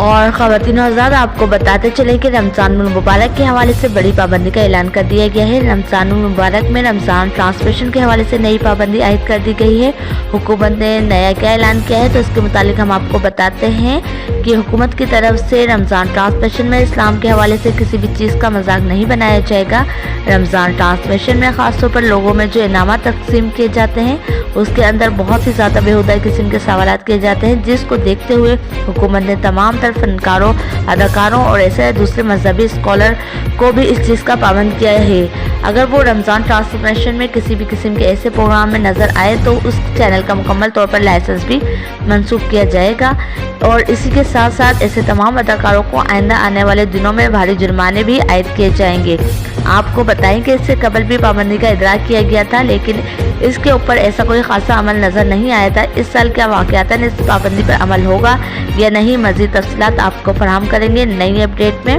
اور خواتین و حضرات آپ کو بتاتے چلے کہ رمضان المبارک کے حوالے سے بڑی پابندی کا اعلان کر دیا گیا ہے۔ رمضان المبارک میں رمضان ٹرانسمیشن کے حوالے سے نئی پابندی عائد کر دی گئی ہے۔ حکومت نے نیا کیا اعلان کیا ہے تو اس کے متعلق ہم آپ کو بتاتے ہیں کہ حکومت کی طرف سے رمضان ٹرانسمیشن میں اسلام کے حوالے سے کسی بھی چیز کا مذاق نہیں بنایا جائے گا۔ رمضان ٹرانسمیشن میں خاص طور پر لوگوں میں جو انعامات تقسیم کیے جاتے ہیں اس کے اندر بہت ہی زیادہ بیہودہ قسم کے سوالات کیے جاتے ہیں، جس کو دیکھتے ہوئے حکومت نے تمام تر فنکاروں، اداکاروں اور ایسے دوسرے مذہبی اسکالر کو بھی اس چیز کا پابند کیا ہے۔ اگر وہ رمضان ٹرانسمیشن میں کسی بھی قسم کے ایسے پروگرام میں نظر آئے تو اس چینل کا مکمل طور پر لائسنس بھی منسوخ کیا جائے گا، اور اسی کے ساتھ ساتھ ایسے تمام اداکاروں کو آئندہ آنے والے دنوں میں بھاری جرمانے بھی عائد کیے جائیں گے۔ آپ کو بتائیں کہ اس سے قبل بھی پابندی کا ادراک کیا گیا تھا، لیکن اس کے اوپر ایسا کوئی خاصا عمل نظر نہیں آیا تھا۔ اس سال کیا واقعات اس پابندی پر عمل ہوگا یا نہیں، مزید تفصیلات آپ کو فراہم کریں گے نئی اپڈیٹ میں۔